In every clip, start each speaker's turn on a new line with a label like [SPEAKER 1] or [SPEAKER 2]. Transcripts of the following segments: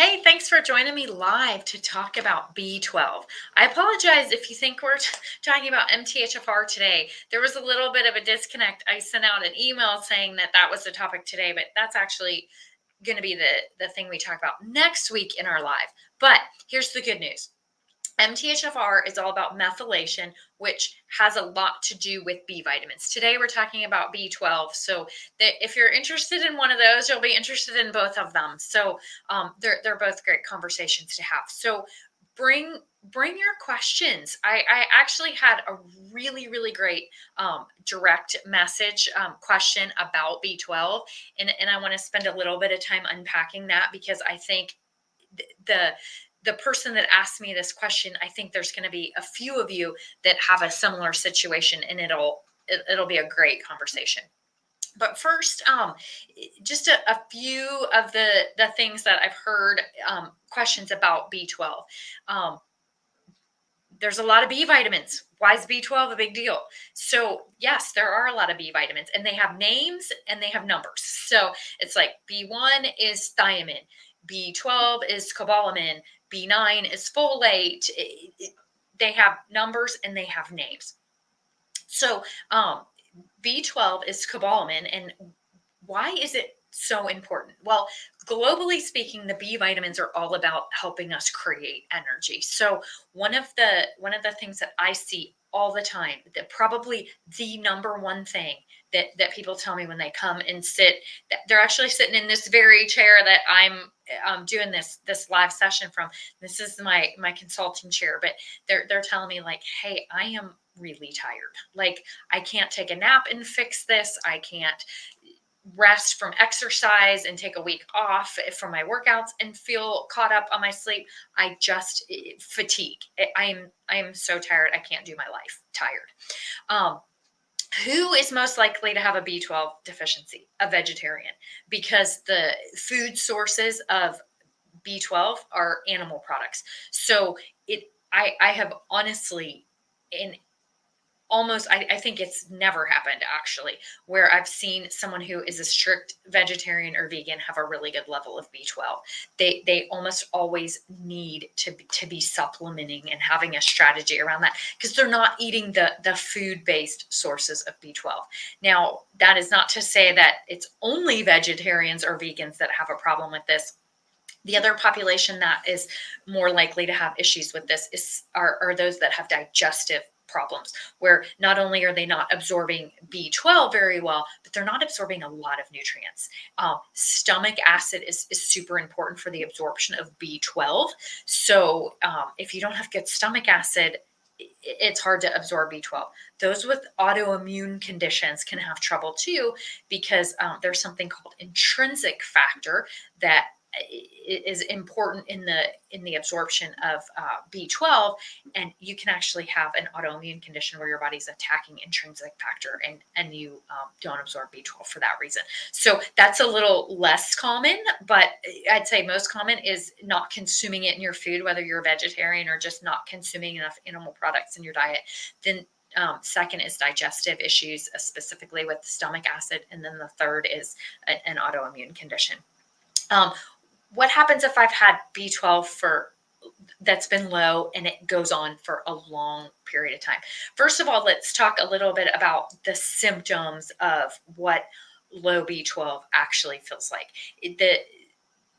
[SPEAKER 1] Hey, thanks for joining me live to talk about B12. I apologize if you think we're talking about MTHFR today. There was a little bit of a disconnect. I sent out an email saying that was the topic today, but that's actually going to be the thing we talk about next week in our live. But here's the good news. MTHFR is all about methylation, which has a lot to do with B vitamins. Today we're talking about B12. So if you're interested in one of those, you'll be interested in both of them. So they're both great conversations to have. So bring bring your questions. I actually had a really great direct message question about B12, and I want to spend a little bit of time unpacking that because I think the the person that asked me this question, I think there's going to be a few of you that have a similar situation, and it'll be a great conversation. But first, just a few of the things that I've heard questions about B12. Um, there's a lot of B vitamins. Why is B12 a big deal? So, yes, there are a lot of B vitamins, and they have names and they have numbers. So, it's like B1 is thiamine, B12 is cobalamin, B9 is folate. They have numbers and they have names. So, B12 is cobalamin, and why is it so important? Well, globally speaking, the B vitamins are all about helping us create energy. So one of the things that I see all the time, that probably the number one thing that people tell me when they come and sit, that they're actually sitting in this very chair that I'm doing this live session from. This is my consulting chair, but they're telling me like, hey, I am really tired. Like, I can't take a nap and fix this. I can't rest from exercise and take a week off from my workouts and feel caught up on my sleep. I just fatigue. I'm so tired. I can't do my life. Tired. Um, who is most likely to have a B12 deficiency? A vegetarian, because the food sources of B12 are animal products. So I have honestly, in almost I think it's never happened actually, where I've seen someone who is a strict vegetarian or vegan have a really good level of B12. They almost always need to be supplementing and having a strategy around that, because they're not eating the food based sources of B12. Now, that is not to say that it's only vegetarians or vegans that have a problem with this. The other population that is more likely to have issues with this are those that have digestive problems, where not only are they not absorbing B12 very well, but they're not absorbing a lot of nutrients. Stomach acid is super important for the absorption of B12. So if you don't have good stomach acid, it's hard to absorb B12. Those with autoimmune conditions can have trouble too, because there's something called intrinsic factor that is important in the absorption of B12, and you can actually have an autoimmune condition where your body's attacking intrinsic factor, and you don't absorb B12 for that reason. So that's a little less common, but I'd say most common is not consuming it in your food, whether you're a vegetarian or just not consuming enough animal products in your diet. Then second is digestive issues, specifically with stomach acid, and then the third is an autoimmune condition. Um, what happens if I've had B12 for that's been low and it goes on for a long period of time? First of all, let's talk a little bit about the symptoms of what low B12 actually feels like.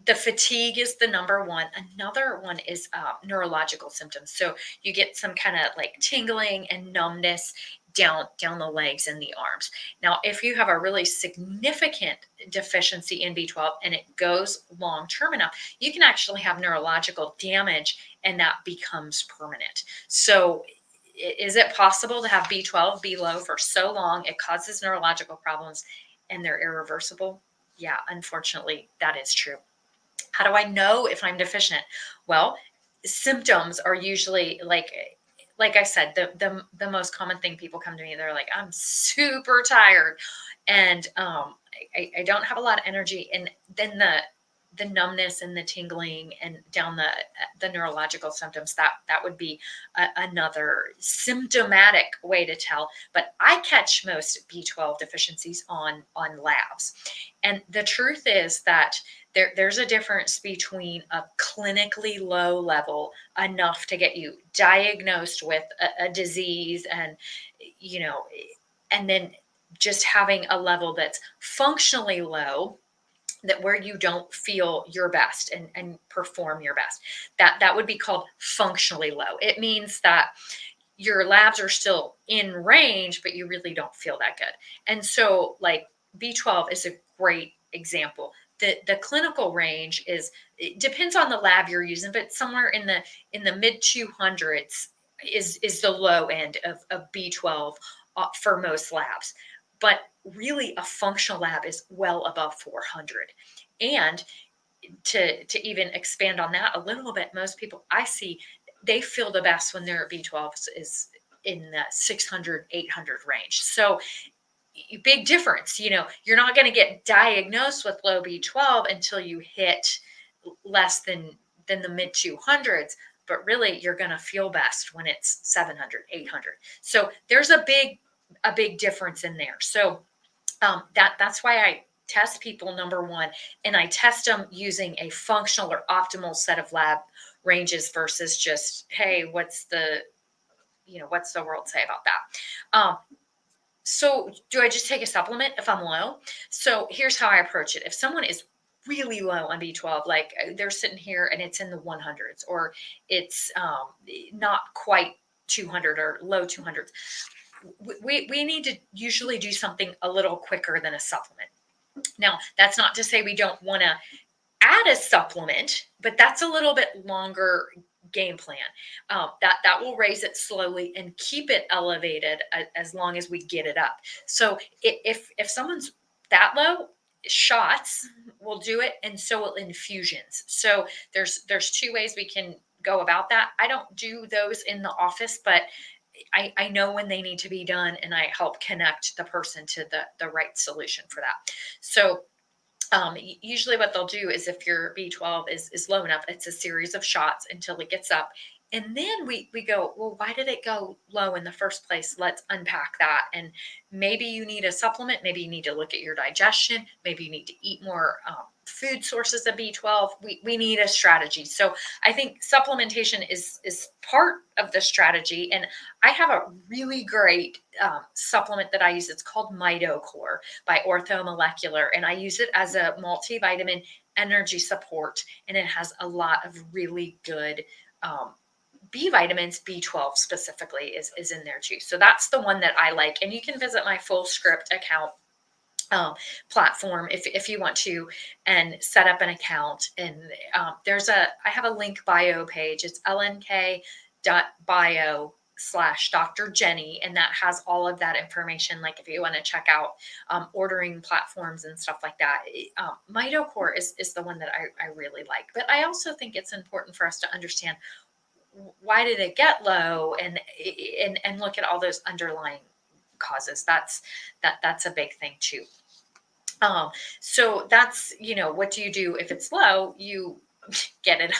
[SPEAKER 1] The fatigue is the number one. Another one is neurological symptoms. So you get some kind of like tingling and numbness down the legs and the arms. Now, if you have a really significant deficiency in B12 and it goes long term enough, you can actually have neurological damage, and that becomes permanent. So is it possible to have B12 be low for so long it causes neurological problems and they're irreversible? Yeah, unfortunately, that is true. How do I know if I'm deficient? Well, symptoms are usually like I said, the most common thing, people come to me, they're like, I'm super tired, and I don't have a lot of energy, and then the numbness and the tingling and down the neurological symptoms, that would be another symptomatic way to tell. But I catch most B12 deficiencies on labs, and the truth is that There's a difference between a clinically low level, enough to get you diagnosed with a disease, and you know and then just having a level that's functionally low, that where you don't feel your best and perform your best. That would be called functionally low. It means that your labs are still in range, but you really don't feel that good. And so, like, B12 is a great example. The clinical range is, it depends on the lab you're using, but somewhere in the mid 200s is the low end of B12 for most labs. But really, a functional lab is well above 400. And to even expand on that a little bit, most people I see, they feel the best when their B12 is in the 600, 800 range. So big difference. You're not going to get diagnosed with low B12 until you hit less than the mid 200s, but really you're going to feel best when it's 700, 800. So there's a big difference in there. So that's why I test people, number one, and I test them using a functional or optimal set of lab ranges versus just, hey, what's the world say about that? So do I just take a supplement if I'm low? So here's how I approach it. If someone is really low on B12, like they're sitting here and it's in the 100s, or it's not quite 200 or low 200s, we need to usually do something a little quicker than a supplement. Now, that's not to say we don't want to add a supplement, but that's a little bit longer game plan. That will raise it slowly and keep it elevated as long as we get it up. So if someone's that low, shots will do it, and so will infusions. So there's two ways we can go about that. I don't do those in the office, but I know when they need to be done, and I help connect the person to the right solution for that. So usually what they'll do is, if your B12 is low enough, it's a series of shots until it gets up. And then we go, well, why did it go low in the first place? Let's unpack that. And maybe you need a supplement. Maybe you need to look at your digestion. Maybe you need to eat more food sources of B12. We need a strategy. So I think supplementation is part of the strategy. And I have a really great supplement that I use. It's called MitoCore by Orthomolecular. And I use it as a multivitamin energy support. And it has a lot of really good B vitamins. B12 specifically is in there too. So that's the one that I like. And you can visit my Full Script account platform if you want to, and set up an account. And I have a link bio page. It's lnk.bio/Dr. Jenny, and that has all of that information. Like if you want to check out ordering platforms and stuff like that, MitoCore is the one that I really like. But I also think it's important for us to understand, why did it get low, and look at all those underlying causes. That's a big thing too. So that's, what do you do if it's low? You get it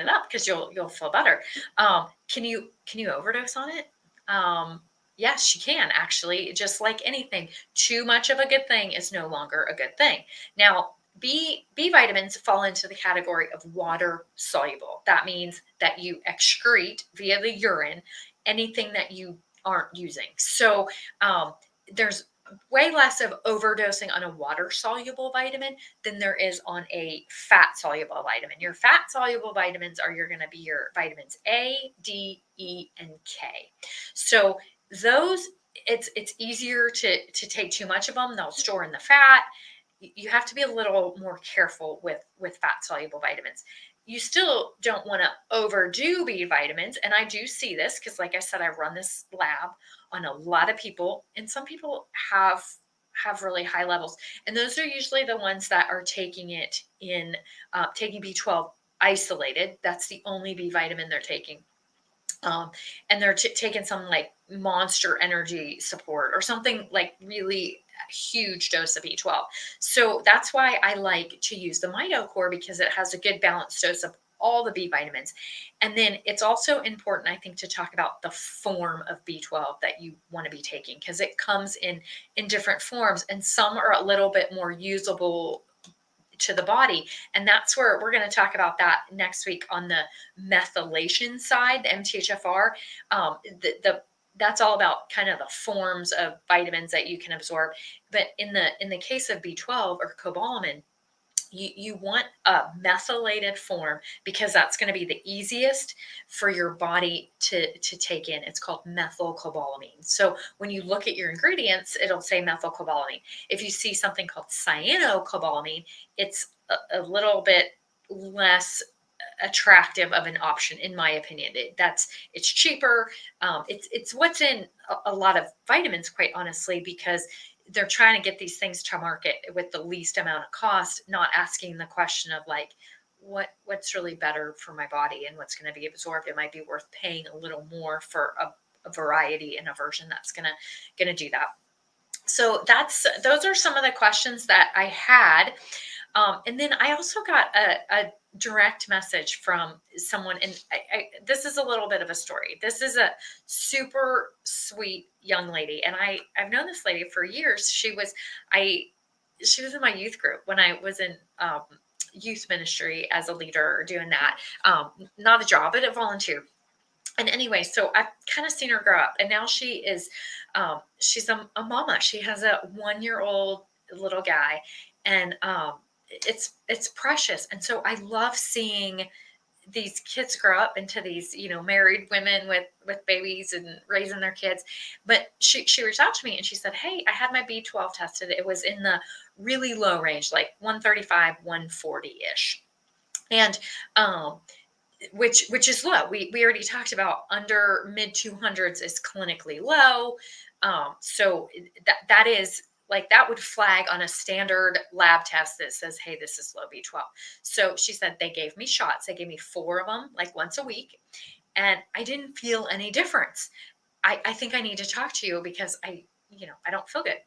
[SPEAKER 1] up, because you'll feel better. Can you overdose on it? Yes, you can, actually. Just like anything, too much of a good thing is no longer a good thing. Now, B vitamins fall into the category of water soluble. That means that you excrete via the urine anything that you aren't using. So there's way less of overdosing on a water soluble vitamin than there is on a fat soluble vitamin. Your fat soluble vitamins are going to be your vitamins A, D, E, and K. So those, it's easier to take too much of them. They'll store in the fat. You have to be a little more careful with fat soluble vitamins. You still don't want to overdo B vitamins. And I do see this because, like I said, I run this lab on a lot of people, and some people have really high levels. And those are usually the ones that are taking it in, taking B12 isolated. That's the only B vitamin they're taking. And they're taking some like Monster Energy support or something, like really huge dose of B12. So that's why I like to use the MitoCore, because it has a good balanced dose of all the B vitamins. And then it's also important, I think, to talk about the form of B12 that you want to be taking, because it comes in different forms, and some are a little bit more usable to the body. And that's where we're going to talk about that next week on the methylation side, the MTHFR. The That's all about kind of the forms of vitamins that you can absorb. But in the case of B12 or cobalamin, you want a methylated form because that's going to be the easiest for your body to take in. It's called methylcobalamin. So when you look at your ingredients, it'll say methylcobalamin. If you see something called cyanocobalamin, it's a little bit less attractive of an option, in my opinion. It's cheaper. It's what's in a lot of vitamins, quite honestly, because they're trying to get these things to market with the least amount of cost, not asking the question of like, what's really better for my body and what's going to be absorbed. It might be worth paying a little more for a variety and a version that's gonna do that. So those are some of the questions that I had. And then I also got a direct message from someone, and this is a little bit of a story. This is a super sweet young lady, and I've known this lady for years. She was in my youth group when I was in youth ministry as a leader, doing that. Not a job, but a volunteer. And anyway, so I've kind of seen her grow up, and now she's a mama. She has a 1 year old little guy, and it's precious. And so I love seeing these kids grow up into these, married women with babies and raising their kids. But she reached out to me and she said, hey, I had my B12 tested. It was in the really low range, like 135, 140 ish. And which is low. We already talked about under mid 200s is clinically low. So that is like, that would flag on a standard lab test that says, hey, this is low B12. So she said they gave me shots. They gave me 4 of them, like once a week, and I didn't feel any difference. I think I need to talk to you because I don't feel good.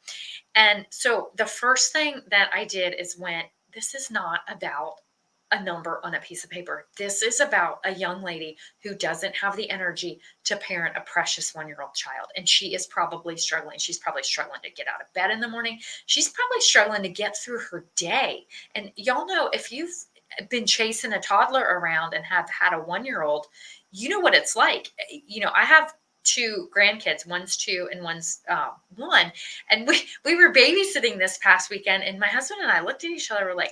[SPEAKER 1] And so the first thing that I did is this is not about a number on a piece of paper. This is about a young lady who doesn't have the energy to parent a precious 1-year-old child. And she is probably struggling. She's probably struggling to get out of bed in the morning. She's probably struggling to get through her day. And y'all know, if you've been chasing a toddler around and have had a 1-year-old, you know what it's like. I have 2 grandkids, one's 2 and one's 1. And we were babysitting this past weekend, and my husband and I looked at each other. We're like,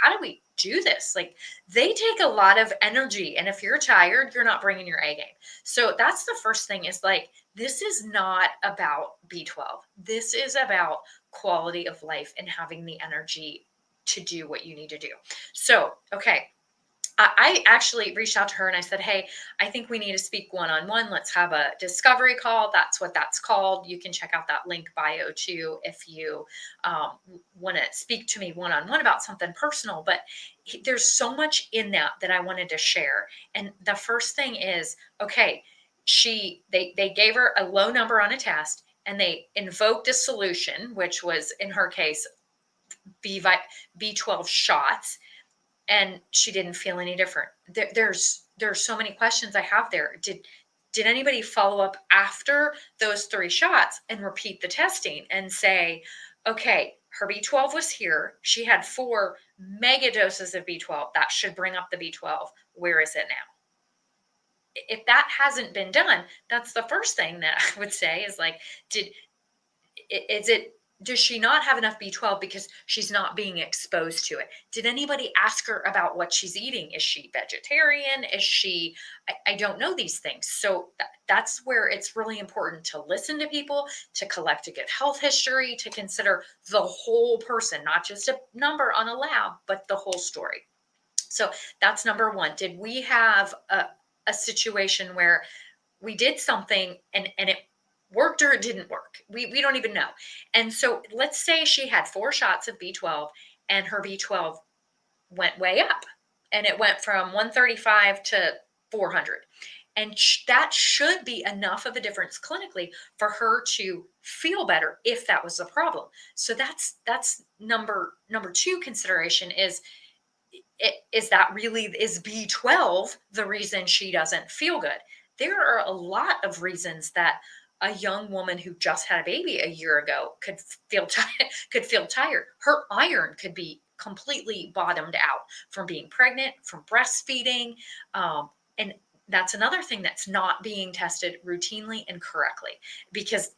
[SPEAKER 1] how do we do this? Like, they take a lot of energy, and if you're tired, you're not bringing your A game. So that's the first thing, is like, this is not about B12. This is about quality of life and having the energy to do what you need to do. So, okay. I actually reached out to her and I said, hey, I think we need to speak one-on-one. Let's have a discovery call. That's what that's called. You can check out that link bio too if you want to speak to me one-on-one about something personal. But there's so much in that I wanted to share. And the first thing is, okay, they gave her a low number on a test, and they invoked a solution, which was, in her case, B12 shots, and she didn't feel any different. There's so many questions I have there. Did anybody follow up after those 3 shots and repeat the testing and say, okay, her B12 was here. She had 4 mega doses of B12. That should bring up the B12. Where is it now? If that hasn't been done, that's the first thing that I would say is like, does she not have enough B12 because she's not being exposed to it? Did anybody ask her about what she's eating? Is she vegetarian? Is she, I don't know these things. So that's where it's really important to listen to people, to collect a good health history, to consider the whole person, not just a number on a lab, but the whole story. So that's number 1. Did we have a situation where we did something and it worked or it didn't work? We don't even know. And so let's say she had 4 shots of B12 and her B12 went way up, and it went from 135 to 400. And that should be enough of a difference clinically for her to feel better if that was the problem. So that's number 2 consideration is B12 the reason she doesn't feel good? There are a lot of reasons that a young woman who just had a baby a year ago could feel tired. Her iron could be completely bottomed out from being pregnant, from breastfeeding. And that's another thing that's not being tested routinely and correctly, because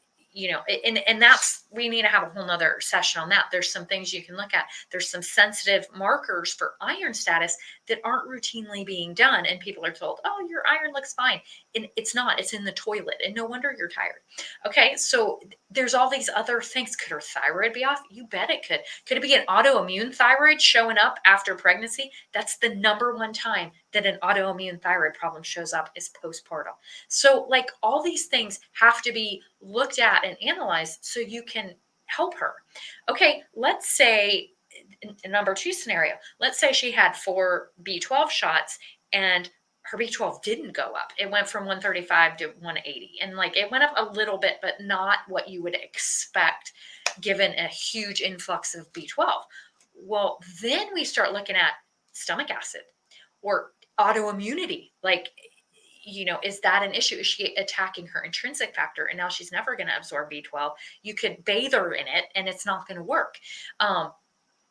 [SPEAKER 1] and that's, we need to have a whole nother session on that. There's some things you can look at. There's some sensitive markers for iron status that aren't routinely being done, and people are told, oh, your iron looks fine, and it's not. It's in the toilet, and no wonder you're tired. Okay, so there's all these other things. Could her thyroid be off? You bet it could. Could it be an autoimmune thyroid showing up after pregnancy? That's the number one time that an autoimmune thyroid problem shows up, is postpartum. So like, all these things have to be looked at and analyzed so you can help her. Okay, let's say in number two scenario, let's say she had 4 B12 shots and her B12 didn't go up. It went from 135 to 180. And like, it went up a little bit, but not what you would expect given a huge influx of B12. Well, then we start looking at stomach acid or autoimmunity. Like, is that an issue? Is she attacking her intrinsic factor? And now she's never going to absorb B12. You could bathe her in it and it's not going to work.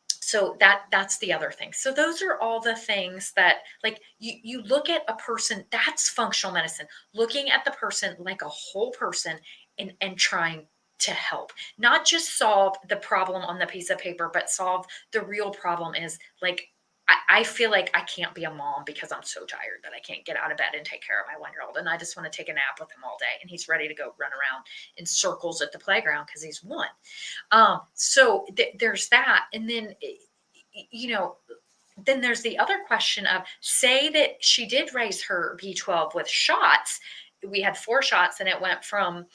[SPEAKER 1] So that's the other thing. So those are all the things that, like, you look at a person. That's functional medicine, looking at the person like a whole person, and trying to help, not just solve the problem on the piece of paper, but solve the real problem. Is like, I feel like I can't be a mom because I'm so tired that I can't get out of bed and take care of my 1-year-old. And I just want to take a nap with him all day. And he's ready to go run around in circles at the playground because he's 1. So there's that. And then, then there's the other question of, say that she did raise her B12 with shots. We had 4 shots and it went from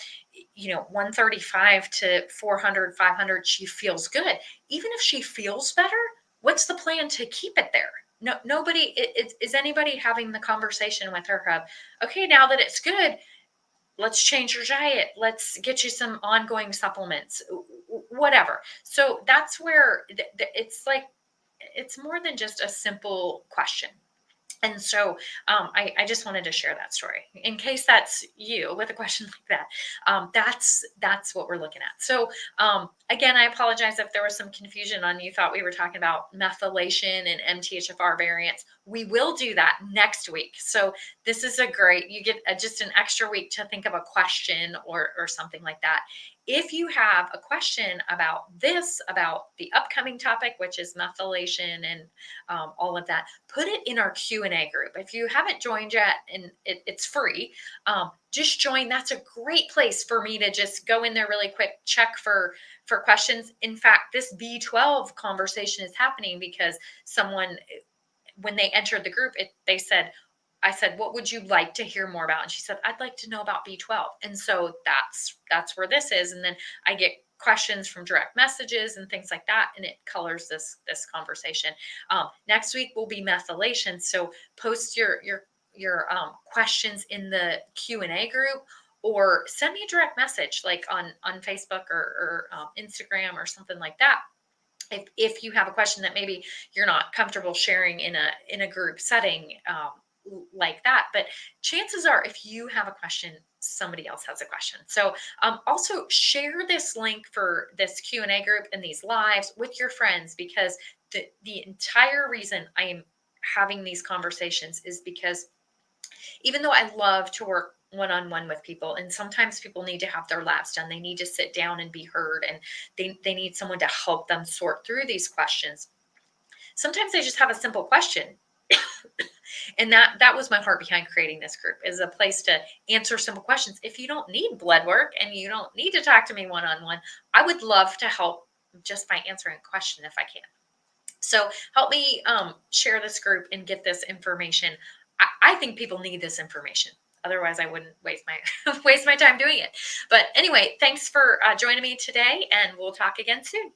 [SPEAKER 1] 135 to 400, 500. She feels good. Even if she feels better, what's the plan to keep it there? No, nobody is anybody having the conversation with her of, okay, now that it's good, let's change your diet. Let's get you some ongoing supplements, whatever. So that's where it's like, it's more than just a simple question. And so I just wanted to share that story in case that's you with a question like that. That's what we're looking at. So again, I apologize if there was some confusion on, you thought we were talking about methylation and MTHFR variants. We will do that next week. So this is you get just an extra week to think of a question or something like that. If you have a question about about the upcoming topic, which is methylation and all of that, put it in our Q&A group. If you haven't joined yet, and it's free, just join. That's a great place for me to just go in there really quick, check for questions. In fact, this B12 conversation is happening because someone, when they entered the group, I said, what would you like to hear more about? And she said, I'd like to know about B12. And so that's where this is. And then I get questions from direct messages and things like that, and it colors this conversation. Next week will be methylation. So post your questions in the Q&A group, or send me a direct message, like on Facebook or Instagram or something like that. If you have a question that maybe you're not comfortable sharing in a group setting, like that. But chances are, if you have a question, somebody else has a question. So also share this link for this Q&A group and these lives with your friends, because the entire reason I am having these conversations is because even though I love to work one-on-one with people, and sometimes people need to have their labs done, they need to sit down and be heard, and they need someone to help them sort through these questions. Sometimes they just have a simple question. And that was my heart behind creating this group, is a place to answer simple questions. If you don't need blood work and you don't need to talk to me one-on-one, I would love to help just by answering a question if I can. So help me share this group and get this information. I think people need this information. Otherwise, I wouldn't waste my time doing it. But anyway, thanks for joining me today, and we'll talk again soon.